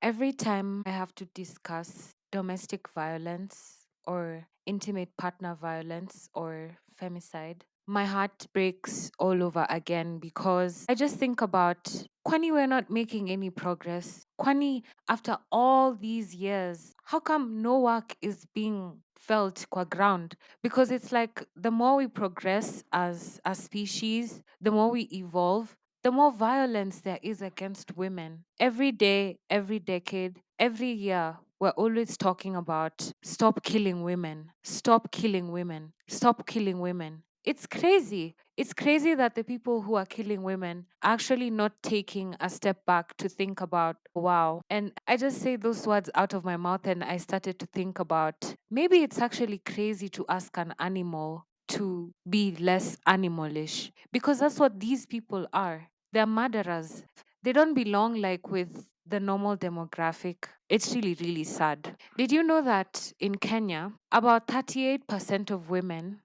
Every time I have to discuss domestic violence or intimate partner violence or femicide, my heart breaks all over again because I just think about Kwani, we're not making any progress. Kwani, after all these years, how come no work is being felt qua ground? Because it's like the more we progress as a species, the more we evolve, the more violence there is against women. Every day, every decade, every year, we're always talking about stop killing women, stop killing women, stop killing women. It's crazy. It's crazy that the people who are killing women are actually not taking a step back to think about, wow. And I just say those words out of my mouth and I started to think about maybe it's actually crazy to ask an animal to be less animalish because that's what these people are. They're murderers. They don't belong like with the normal demographic. It's really, really sad. Did you know that in Kenya, about 38% of women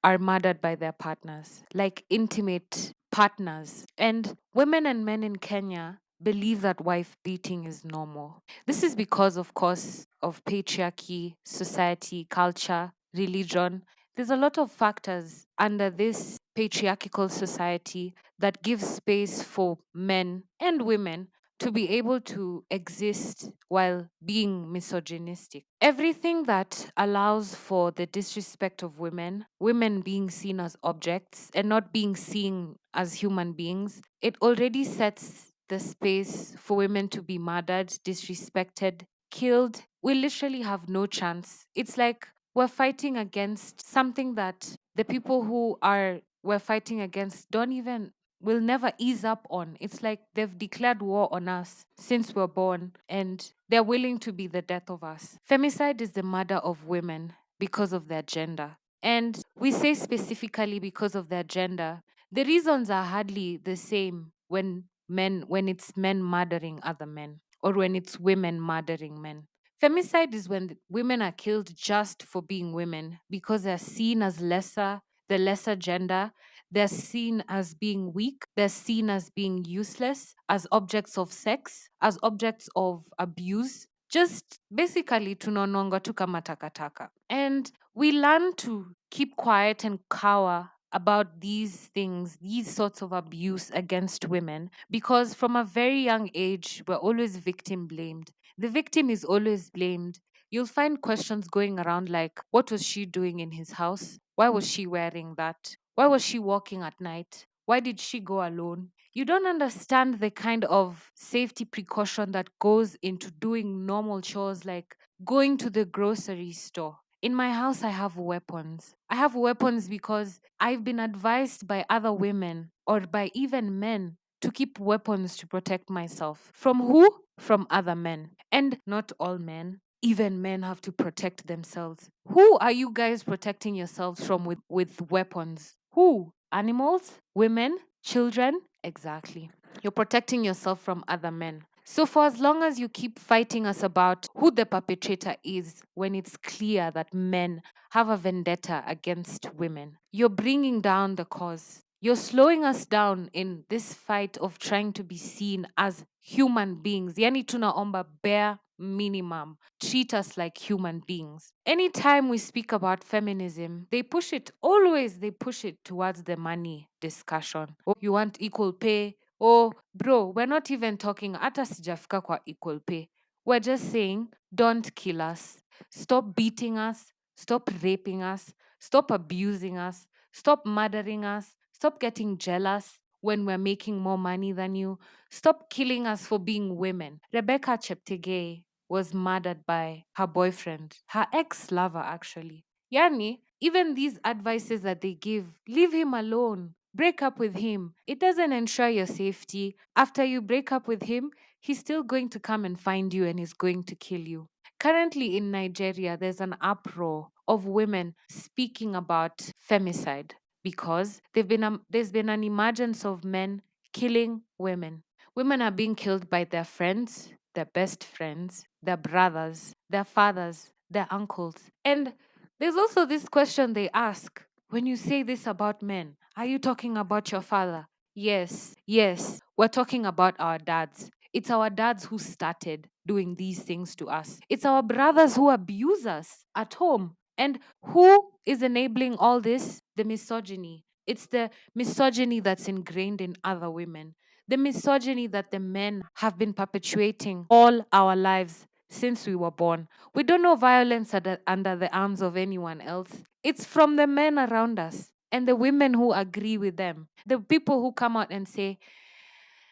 are murdered by their partners, like intimate partners? And women and men in Kenya believe that wife beating is normal. This is because, of course, of patriarchy, society, culture, religion. There's a lot of factors under this patriarchal society that gives space for men and women to be able to exist while being misogynistic. Everything that allows for the disrespect of women, women being seen as objects and not being seen as human beings, it already sets the space for women to be murdered, disrespected, killed. We literally have no chance. It's like we're fighting against something that the people who are we're fighting against don't even will never ease up on. It's like they've declared war on us since we're born and they're willing to be the death of us. Femicide is the murder of women because of their gender. And we say specifically because of their gender. The reasons are hardly the same when it's men murdering other men or when it's women murdering men. Femicide is when women are killed just for being women because they're seen as lesser, the lesser gender. They're seen as being weak. They're seen as being useless, as objects of sex, as objects of abuse. Just basically tunononga tu kama takataka. And we learn to keep quiet and cower about these things, these sorts of abuse against women, because from a very young age, we're always victim blamed. The victim is always blamed. You'll find questions going around like, what was she doing in his house? Why was she wearing that? Why was she walking at night? Why did she go alone? You don't understand the kind of safety precaution that goes into doing normal chores like going to the grocery store. In my house, I have weapons. I have weapons because I've been advised by other women or by even men to keep weapons to protect myself. From who? From other men. And not all men. Even men have to protect themselves. Who are you guys protecting yourselves from with weapons? Who? Animals? Women? Children? Exactly. You're protecting yourself from other men. So, for as long as you keep fighting us about who the perpetrator is, when it's clear that men have a vendetta against women, you're bringing down the cause. You're slowing us down in this fight of trying to be seen as human beings. Yani tunaomba bare minimum. Treat us like human beings. Anytime we speak about feminism, they push it, always they push it towards the money discussion. Oh, you want equal pay? Oh, bro, we're not even talking hata sijafika kwa equal pay. We're just saying, don't kill us. Stop beating us. Stop raping us. Stop abusing us. Stop murdering us. Stop getting jealous when we're making more money than you. Stop killing us for being women. Rebecca Cheptegei was murdered by her boyfriend, her ex lover, actually. Yani, even these advices that they give, leave him alone. Break up with him. It doesn't ensure your safety. After you break up with him, he's still going to come and find you and he's going to kill you. Currently in Nigeria, there's an uproar of women speaking about femicide because there's been an emergence of men killing women. Women are being killed by their friends, their best friends, their brothers, their fathers, their uncles. And there's also this question they ask, when you say this about men, are you talking about your father? Yes, yes, we're talking about our dads. It's our dads who started doing these things to us. It's our brothers who abuse us at home. And who is enabling all this? The misogyny. It's the misogyny that's ingrained in other women, the misogyny that the men have been perpetuating all our lives since we were born. We don't know violence under the arms of anyone else. It's from the men around us and the women who agree with them. The people who come out and say,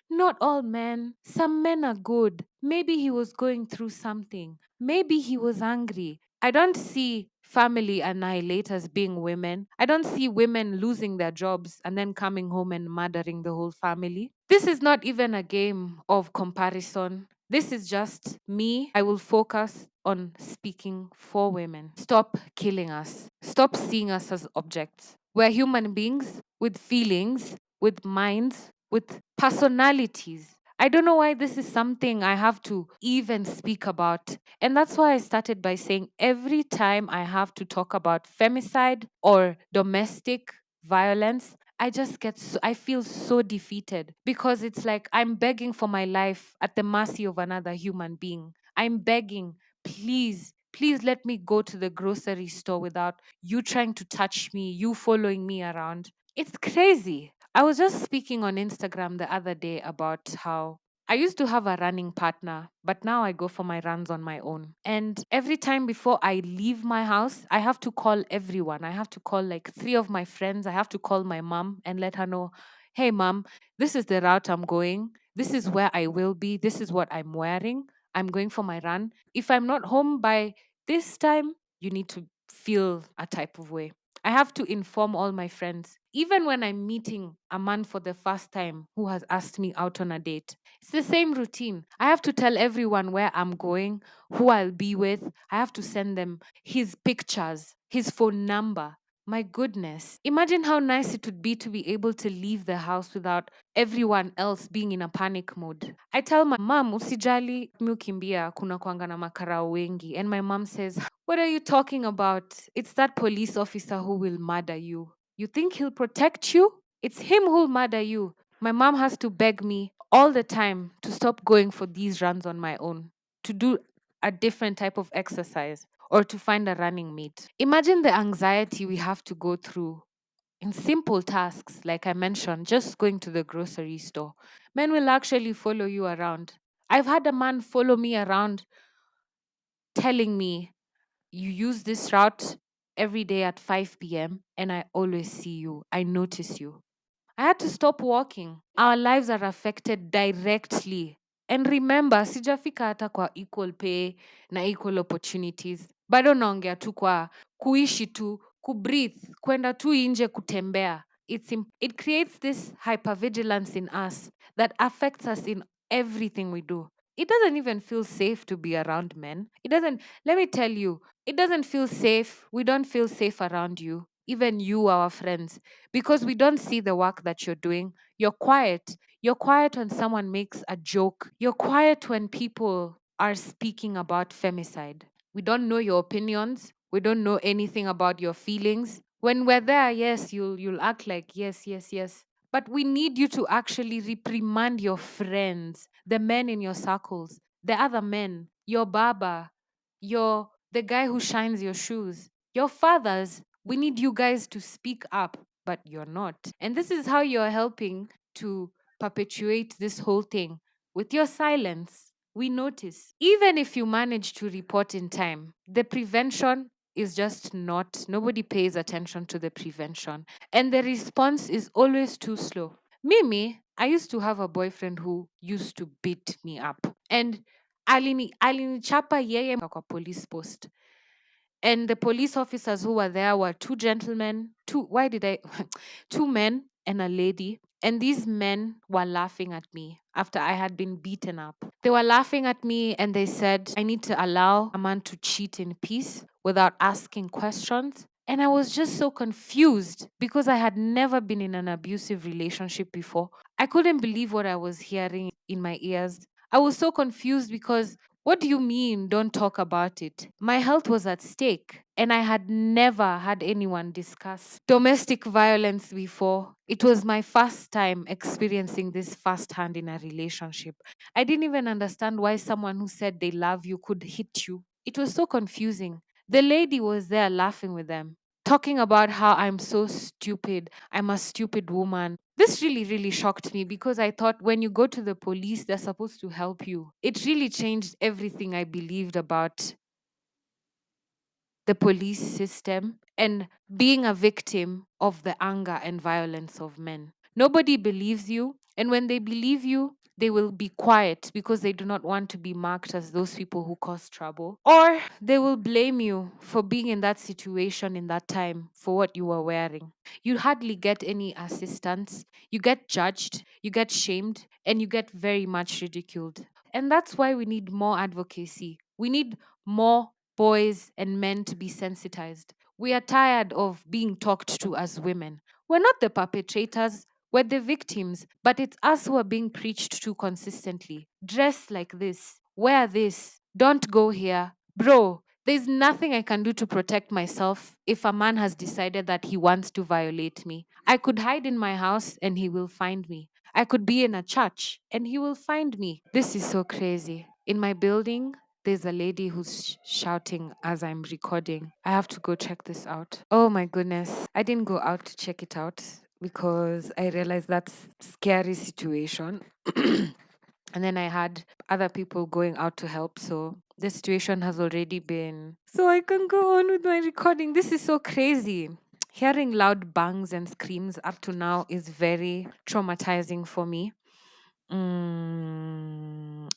not all men. Some men are good. Maybe he was going through something. Maybe he was angry. I don't see family annihilators being women. I don't see women losing their jobs and then coming home and murdering the whole family. This is not even a game of comparison. This is just me. I will focus on speaking for women. Stop killing us. Stop seeing us as objects. We're human beings with feelings, with minds, with personalities. I don't know why this is something I have to even speak about. And that's why I started by saying every time I have to talk about femicide or domestic violence, I feel so defeated because it's like I'm begging for my life at the mercy of another human being. I'm begging, please, please let me go to the grocery store without you trying to touch me, you following me around. It's crazy. I was just speaking on Instagram the other day about how I used to have a running partner, but now I go for my runs on my own. And every time before I leave my house, I have to call everyone. I have to call like three of my friends. I have to call my mom and let her know, hey, mom, this is the route I'm going. This is where I will be. This is what I'm wearing. I'm going for my run. If I'm not home by this time, you need to feel a type of way. I have to inform all my friends, even when I'm meeting a man for the first time who has asked me out on a date. It's the same routine. I have to tell everyone where I'm going, who I'll be with. I have to send them his pictures, his phone number. My goodness. Imagine how nice it would be to be able to leave the house without everyone else being in a panic mode. I tell my mom, usijali mi ukimbia kuna kuanga na makarao wengi. And my mom says, what are you talking about? It's that police officer who will murder you. You think he'll protect you? It's him who'll murder you. My mom has to beg me all the time to stop going for these runs on my own, to do a different type of exercise, or to find a running mate. Imagine the anxiety we have to go through in simple tasks, like I mentioned, just going to the grocery store. Men will actually follow you around. I've had a man follow me around telling me, you use this route every day at 5 p.m., and I always see you. I notice you. I had to stop walking. Our lives are affected directly. And remember, sijafika hata kwa equal pay na equal opportunities. Bado naongea tu kwa kuishi tu, kubreathe, kwenda tu inje kutembea. It creates this hypervigilance in us that affects us in everything we do. It doesn't even feel safe to be around men. It doesn't, let me tell you, it doesn't feel safe. We don't feel safe around you. Even you, our friends, because we don't see the work that you're doing. You're quiet. You're quiet when someone makes a joke. You're quiet when people are speaking about femicide. We don't know your opinions. We don't know anything about your feelings. When we're there, yes, you'll act like yes, yes, yes. But we need you to actually reprimand your friends, the men in your circles, the other men, your baba, the guy who shines your shoes, your fathers. We need you guys to speak up, but you're not. And this is how you're helping to perpetuate this whole thing with your silence. We notice. Even if you manage to report in time, the prevention is just not, nobody pays attention to the prevention. And the response is always too slow. Mimi, I used to have a boyfriend who used to beat me up. And alinichapa yeye kwa police post. And the police officers who were there were two gentlemen, two men and a lady. And these men were laughing at me after I had been beaten up. They were laughing at me and they said, I need to allow a man to cheat in peace without asking questions. And I was just so confused because I had never been in an abusive relationship before. I couldn't believe what I was hearing in my ears. I was so confused because what do you mean, don't talk about it? My health was at stake. And I had never had anyone discuss domestic violence before. It was my first time experiencing this firsthand in a relationship. I didn't even understand why someone who said they love you could hit you. It was so confusing. The lady was there laughing with them, talking about how I'm so stupid. I'm a stupid woman. This really, really shocked me because I thought when you go to the police, they're supposed to help you. It really changed everything I believed about the police system and being a victim of the anger and violence of men. Nobody believes you, and when they believe you, they will be quiet because they do not want to be marked as those people who cause trouble. Or they will blame you for being in that situation in that time for what you were wearing. You hardly get any assistance. You get judged, you get shamed, and you get very much ridiculed. And that's why we need more advocacy. We need more boys and men to be sensitized. We are tired of being talked to as women. We're not the perpetrators, we're the victims, but it's us who are being preached to consistently. Dress like this, wear this, don't go here. Bro, there's nothing I can do to protect myself if a man has decided that he wants to violate me. I could hide in my house and he will find me. I could be in a church and he will find me. This is so crazy. In my building, there's a lady who's shouting as I'm recording. I have to go check this out. Oh my goodness. I didn't go out to check it out because I realized that's scary situation. And then I had other people going out to help. So the situation has already been. So I can go on with my recording. This is so crazy. Hearing loud bangs and screams up to now is very traumatizing for me.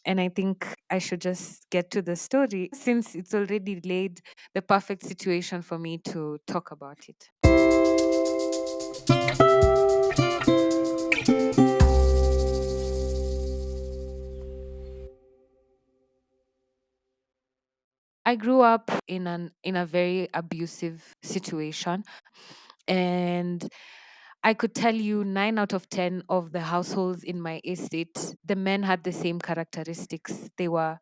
And I think I should just get to the story since it's already laid the perfect situation for me to talk about it. I grew up in a very abusive situation, and I could tell you 9 out of 10 of the households in my estate, the men had the same characteristics. They were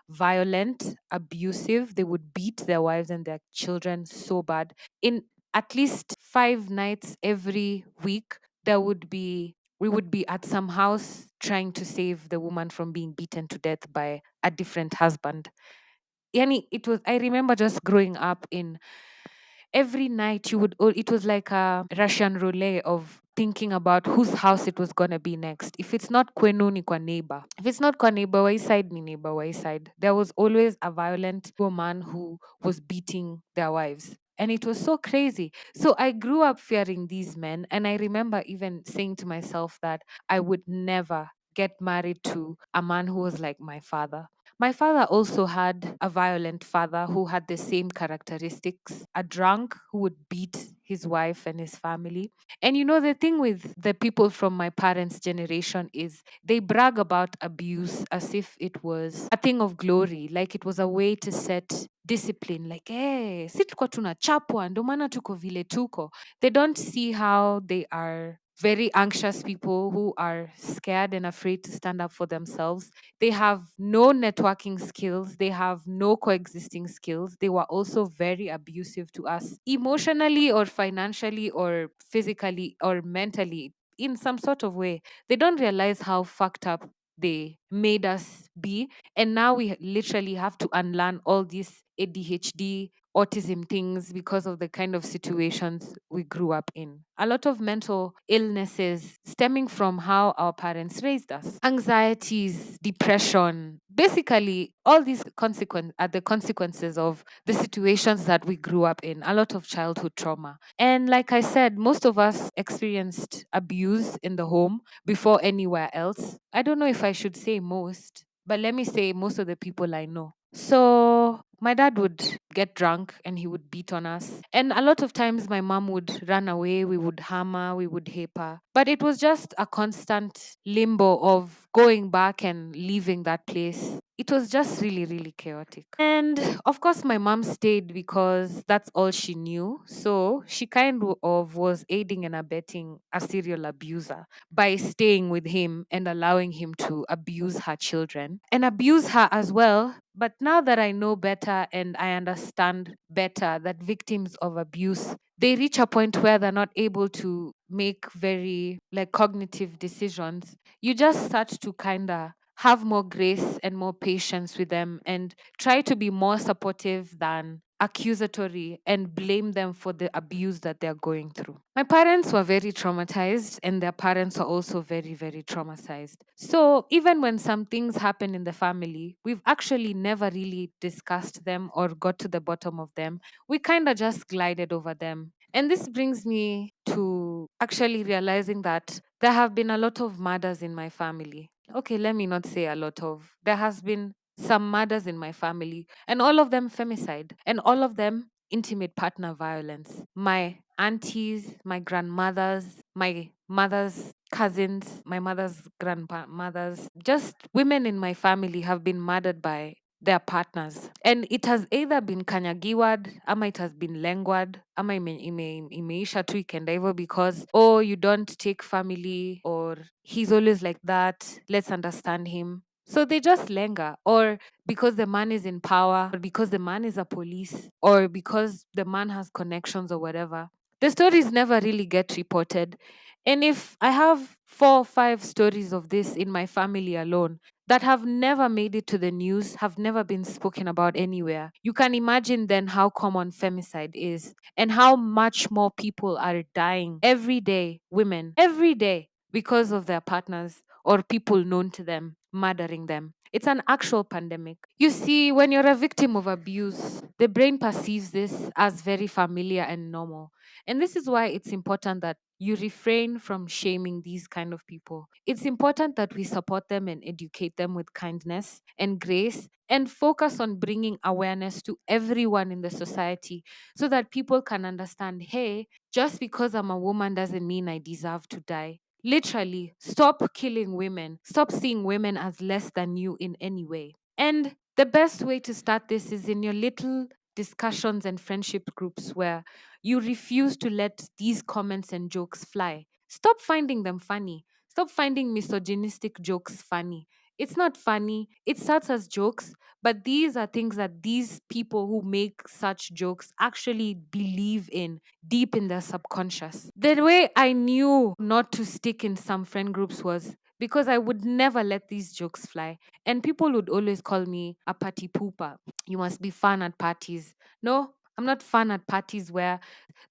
violent, abusive. They would beat their wives and their children so bad. In at least 5 nights every week, we would be at some house trying to save the woman from being beaten to death by a different husband. Yani, I remember just growing up in every night it was like a Russian roulette of thinking about whose house it was gonna be next. If it's not kwenu ni kwa neighbor. If it's not kwa neighbor, why side ni neighbor, why side. There was always a violent woman who was beating their wives. And it was so crazy. So I grew up fearing these men. And I remember even saying to myself that I would never get married to a man who was like my father. My father also had a violent father who had the same characteristics, a drunk who would beat his wife and his family. And you know, the thing with the people from my parents' generation is they brag about abuse as if it was a thing of glory, like it was a way to set discipline, like, hey, si tulikuwa tunachapwa, ndo maana tuko vile tuko. They don't see how they are very anxious people who are scared and afraid to stand up for themselves. They have no networking skills. They have no coexisting skills. They were also very abusive to us, emotionally or financially or physically or mentally, in some sort of way. They don't realize how fucked up they made us be. And now we literally have to unlearn all these ADHD, autism things because of the kind of situations we grew up in. A lot of mental illnesses stemming from how our parents raised us. Anxieties, depression, basically all these are the consequences of the situations that we grew up in. A lot of childhood trauma. And like I said, most of us experienced abuse in the home before anywhere else. I don't know if I should say most, but let me say most of the people I know. So my dad would get drunk and he would beat on us. And a lot of times my mom would run away, we would hammer, we would hate her. But it was just a constant limbo of going back and leaving that place. It was just really, really chaotic. And of course, my mom stayed because that's all she knew. So she kind of was aiding and abetting a serial abuser by staying with him and allowing him to abuse her children and abuse her as well But now that I know better and I understand better that victims of abuse, they reach a point where they're not able to make very like cognitive decisions. You just start to kind of have more grace and more patience with them and try to be more supportive than accusatory and blame them for the abuse that they're going through. My parents were very traumatized, and their parents are also very, very traumatized. So, even when some things happen in the family, we've actually never really discussed them or got to the bottom of them. We kind of just glided over them. And this brings me to actually realizing that there have been a lot of murders in my family. Okay, let me not say a lot of. There has been some murders in my family, and all of them femicide, and all of them intimate partner violence. My aunties, my grandmothers, my mother's cousins, my mother's grandmothers, just women in my family have been murdered by their partners. And it has either been kanyagiwad, ama it has been lengwad, ama imeisha tu ikenda hivyo because, oh, you don't take family, or he's always like that, let's understand him. So they just linger, or because the man is in power, or because the man is a police, or because the man has connections or whatever. The stories never really get reported. And if I have 4 or 5 stories of this in my family alone that have never made it to the news, have never been spoken about anywhere, you can imagine then how common femicide is and how much more people are dying every day, women, every day, because of their partners or people known to them murdering them. It's an actual pandemic. You see, when you're a victim of abuse, the brain perceives this as very familiar and normal. And this is why it's important that you refrain from shaming these kind of people. It's important that we support them and educate them with kindness and grace and focus on bringing awareness to everyone in the society so that people can understand, hey, just because I'm a woman doesn't mean I deserve to die. Literally, stop killing women. Stop seeing women as less than you in any way. And the best way to start this is in your little discussions and friendship groups where you refuse to let these comments and jokes fly. Stop finding them funny. Stop finding misogynistic jokes funny. It's not funny. It starts as jokes, but these are things that these people who make such jokes actually believe in deep in their subconscious. The way I knew not to stick in some friend groups was because I would never let these jokes fly. And people would always call me a party pooper. You must be fun at parties. No, I'm not fun at parties where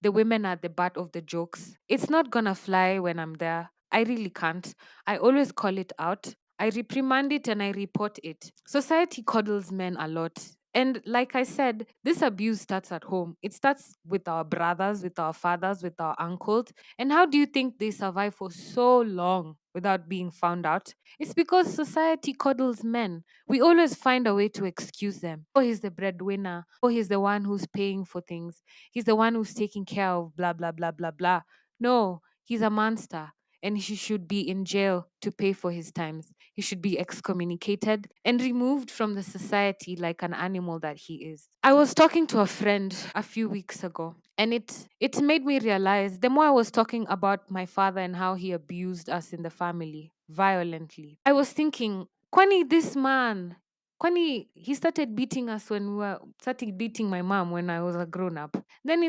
the women are the butt of the jokes. It's not gonna fly when I'm there. I really can't. I always call it out. I reprimand it and I report it. Society coddles men a lot. And like I said, this abuse starts at home. It starts with our brothers, with our fathers, with our uncles. And how do you think they survive for so long without being found out? It's because society coddles men. We always find a way to excuse them. Oh, he's the breadwinner. Oh, he's the one who's paying for things. He's the one who's taking care of blah, blah, blah, blah, blah. No, he's a monster and he should be in jail to pay for his times. He should be excommunicated and removed from the society like an animal that he is. I was talking to a friend a few weeks ago, and it made me realize the more I was talking about my father and how he abused us in the family violently, I was thinking, Kwani this man, Kwani he started beating us when we were started beating my mom when I was a grown up. Then I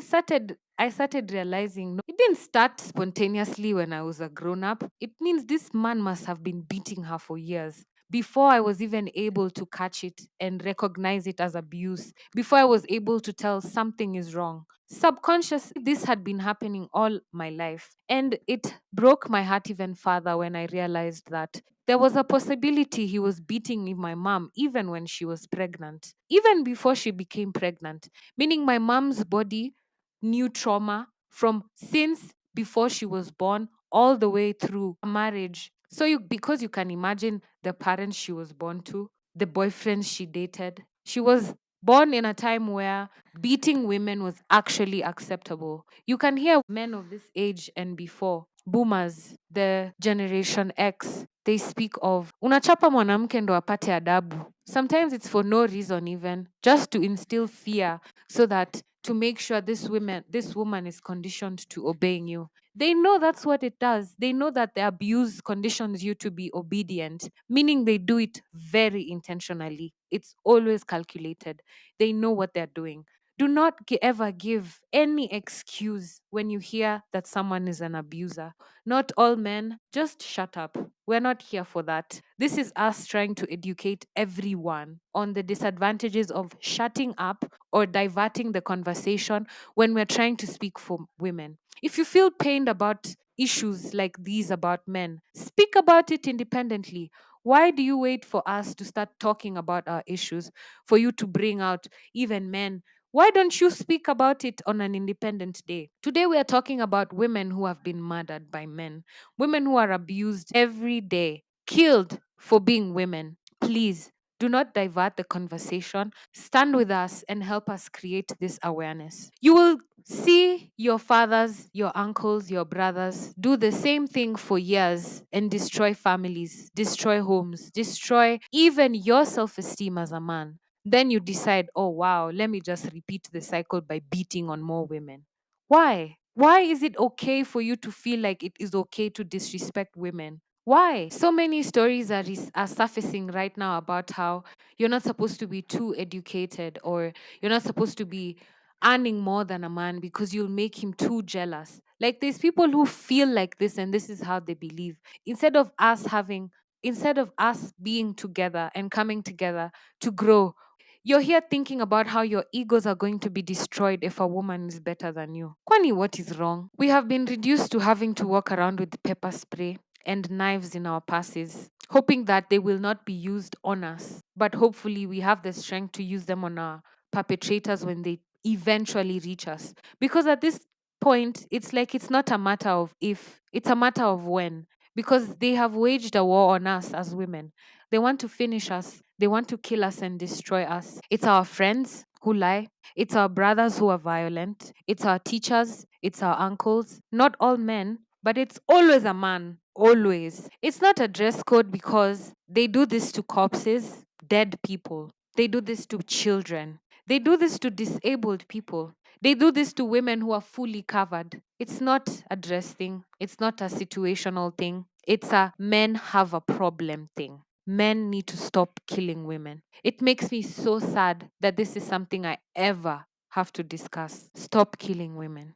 started realizing no, it didn't start spontaneously when I was a grown up. It means this man must have been beating her for years before I was even able to catch it and recognize it as abuse, before I was able to tell something is wrong. Subconsciously, this had been happening all my life. And it broke my heart even further when I realized that there was a possibility he was beating my mom even when she was pregnant, even before she became pregnant, meaning my mom's body knew trauma from since before she was born all the way through marriage. So because you can imagine the parents she was born to, the boyfriends she dated. She was born in a time where beating women was actually acceptable. You can hear men of this age and before, boomers, the generation X, they speak of unachapa mwanamke ndo apate adabu. Sometimes it's for no reason even, just to instill fear so that to make sure this woman is conditioned to obeying you. They know that's what it does. They know that the abuse conditions you to be obedient, meaning they do it very intentionally. It's always calculated. They know what they're doing. Do not ever give any excuse when you hear that someone is an abuser. Not all men, just shut up. We're not here for that. This is us trying to educate everyone on the disadvantages of shutting up or diverting the conversation when we're trying to speak for women. If you feel pained about issues like these about men, speak about it independently. Why do you wait for us to start talking about our issues for you to bring out even men? Why don't you speak about it on an independent day? Today, we are talking about women who have been murdered by men, women who are abused every day, killed for being women. Please do not divert the conversation. Stand with us and help us create this awareness. You will see your fathers, your uncles, your brothers do the same thing for years and destroy families, destroy homes, destroy even your self esteem as a man. Then you decide, oh wow, let me just repeat the cycle by beating on more women. Why? Why is it okay for you to feel like it is okay to disrespect women? Why? So many stories are surfacing right now about how you're not supposed to be too educated, or you're not supposed to be earning more than a man because you'll make him too jealous. Like, there's people who feel like this and this is how they believe. Instead of us having, instead of us being together and coming together to grow, you're here thinking about how your egos are going to be destroyed if a woman is better than you. Kwani, what is wrong? We have been reduced to having to walk around with pepper spray and knives in our purses, hoping that they will not be used on us. But hopefully, we have the strength to use them on our perpetrators when they eventually reach us. Because at this point, it's like it's not a matter of if, it's a matter of when. Because they have waged a war on us as women. They want to finish us. They want to kill us and destroy us. It's our friends who lie. It's our brothers who are violent. It's our teachers. It's our uncles. Not all men, but it's always a man. Always. It's not a dress code because they do this to corpses, dead people. They do this to children. They do this to disabled people. They do this to women who are fully covered. It's not a dress thing. It's not a situational thing. It's a men have a problem thing. Men need to stop killing women. It makes me so sad that this is something I ever have to discuss. Stop killing women.